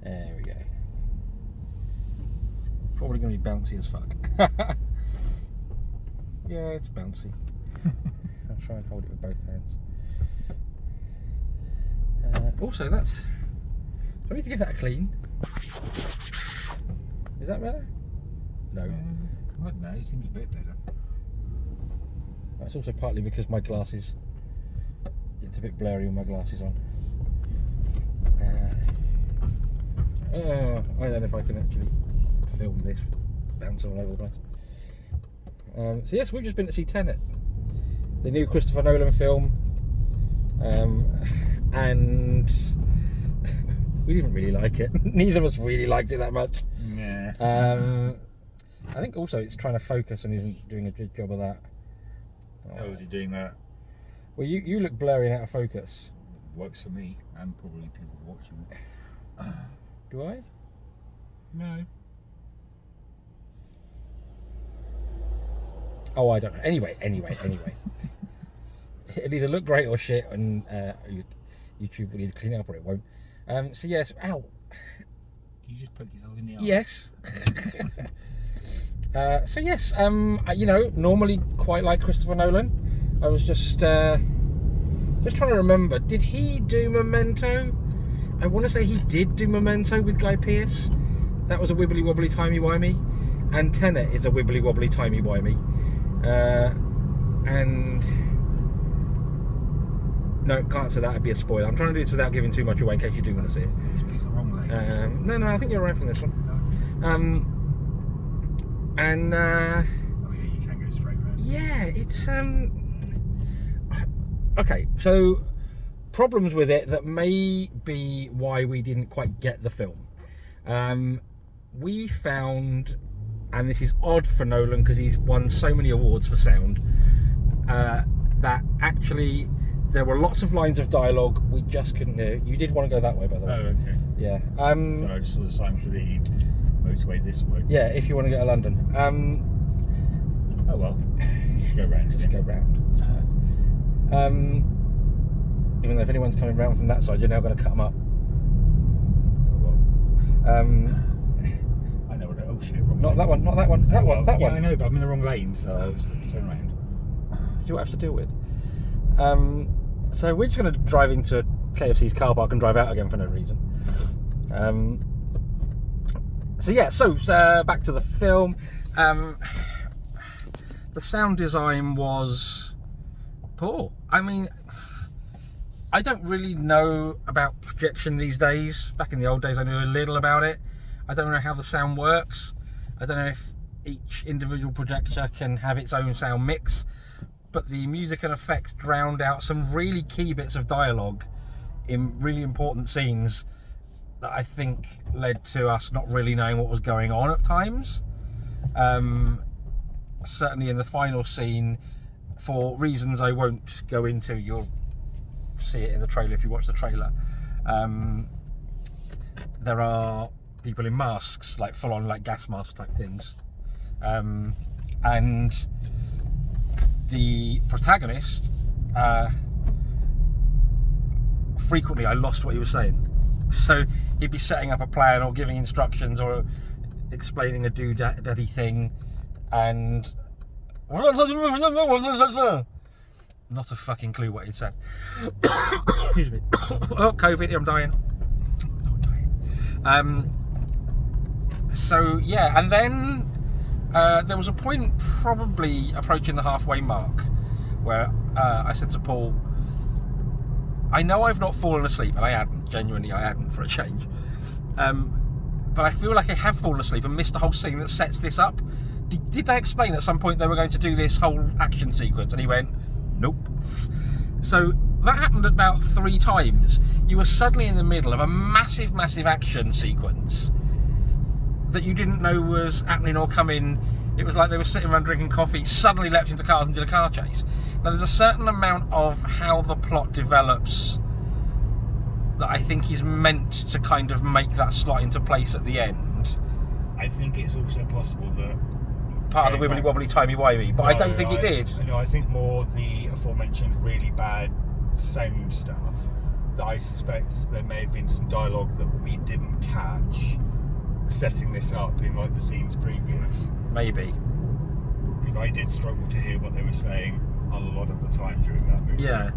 There we go. It's probably going to be bouncy as fuck. Yeah, it's bouncy. I'll try and hold it with both hands. Also, that's... Do I need to give that a clean? Is that better? No. I don't know, it seems a bit better. That's also partly because my glasses... It's a bit blurry with my glasses on. I don't know if I can actually film this bounce all over the place. So yes, we've just been to see Tenet, the new Christopher Nolan film, and we didn't really like it. Neither of us really liked it that much. Yeah. I think also it's trying to focus and isn't doing a good job of that. Oh, is he doing that? Well, you look blurry and out of focus. Works for me and probably people watching. Do I? No. Oh, I don't know. Anyway. It'll either look great or shit, and YouTube will either clean it up or it won't. So yes, ow. You just poke yourself in the eye. Yes. So yes, normally quite like Christopher Nolan. I was just trying to remember. Did he do Memento? I want to say he did do Memento with Guy Pearce. That was a wibbly wobbly timey wimey, and Tenet is a wibbly wobbly timey wimey. And no, can't say that. That'd be a spoiler. I'm trying to do this without giving too much away in case you do want to see it. The wrong lane. No, I think you're right from this one. Okay. And Oh yeah, you can go straight around. yeah, it's okay. So problems with it that may be why we didn't quite get the film. We found, and this is odd for Nolan because he's won so many awards for sound, that actually there were lots of lines of dialogue we just couldn't hear. You did want to go that way, by the way. Oh, okay. Yeah. So I just saw the sign for the motorway this way. Yeah, if you want to get to London. Oh well. Just go round. Just go round. It's fine. Even though if anyone's coming round from that side, you're now going to cut them up. Oh well. I know what. Oh shit. Wrong Not lane. that one. Not that one. That one. That yeah, one. I know, but I'm in the wrong lane, so I was turn around. See what I have to deal with. So we're just going to drive into KFC's car park and drive out again for no reason. So back to the film. The sound design was poor. I mean, I don't really know about projection these days. Back in the old days, I knew a little about it. I don't know how the sound works. I don't know if each individual projector can have its own sound mix. But the music and effects drowned out some really key bits of dialogue in really important scenes that I think led to us not really knowing what was going on at times. Certainly in the final scene, for reasons I won't go into, you'll see it in the trailer if you watch the trailer. There are people in masks, like full-on like gas mask type things. And the protagonist, frequently I lost what he was saying. So he'd be setting up a plan or giving instructions or explaining a do-daddy thing, and not a fucking clue what he'd said. Excuse me. Oh, COVID, I'm dying. Not dying. So yeah, and then there was a point probably approaching the halfway mark where I said to Paul, I know I've not fallen asleep, and I hadn't, genuinely I hadn't for a change, but I feel like I have fallen asleep and missed the whole scene that sets this up. Did they explain at some point they were going to do this whole action sequence? And he went, nope. So that happened about 3 times. You were suddenly in the middle of a massive action sequence that you didn't know was happening or coming. It was like they were sitting around drinking coffee, suddenly leapt into cars and did a car chase. Now there's a certain amount of how the plot develops that I think is meant to kind of make that slot into place at the end. I think it's also possible that part of the wibbly wobbly timey wimey, but I don't think it did. No, I think more the aforementioned really bad sound stuff that I suspect there may have been some dialogue that we didn't catch, setting this up in like the scenes previous. Maybe. Because I did struggle to hear what they were saying a lot of the time during that movie. Yeah.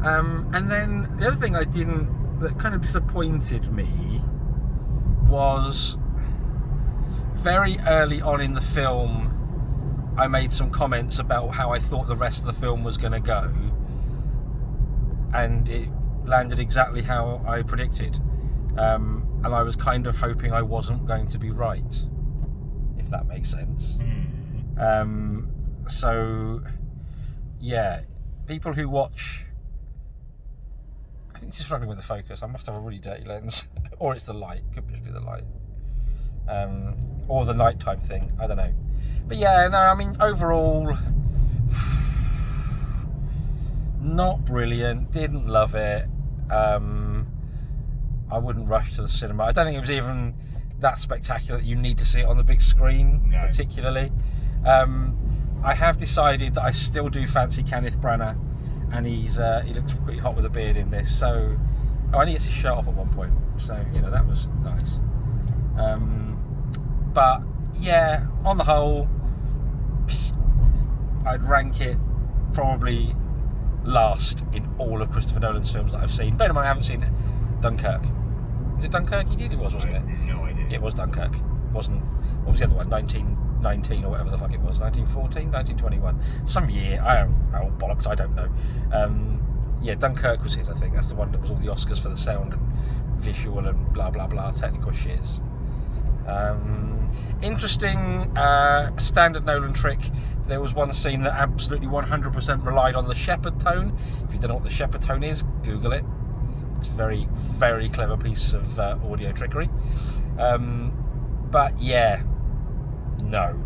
And then the other thing that kind of disappointed me was very early on in the film, I made some comments about how I thought the rest of the film was going to go, and it landed exactly how I predicted. And I was kind of hoping I wasn't going to be right, if that makes sense. So, yeah, people who watch... I think it's struggling with the focus. I must have a really dirty lens. Or it's the light. Could just be the light. Or the nighttime thing. I don't know. But yeah, no, I mean, overall, not brilliant. Didn't love it. I wouldn't rush to the cinema. I don't think it was even that spectacular that you need to see it on the big screen, particularly. I have decided that I still do fancy Kenneth Branagh, and he looks pretty hot with a beard in this. So, and he gets his shirt off at one point. So, that was nice. But yeah, on the whole, I'd rank it probably last in all of Christopher Nolan's films that I've seen. Bear in mind, I haven't seen Dunkirk. Was it Dunkirk he did? It was, wasn't it? No idea. It was Dunkirk. Wasn't. What was the other one? 1919 or whatever the fuck it was. 1914, 1921. Some year. Bollocks. I don't know. Yeah, Dunkirk was his. I think that's the one that was all the Oscars for the sound and visual and blah blah blah technical shiz. Interesting standard Nolan trick. There was one scene that absolutely 100% relied on the shepherd tone. If you don't know what the shepherd tone is, Google it. It's a very, very clever piece of audio trickery. But yeah, no.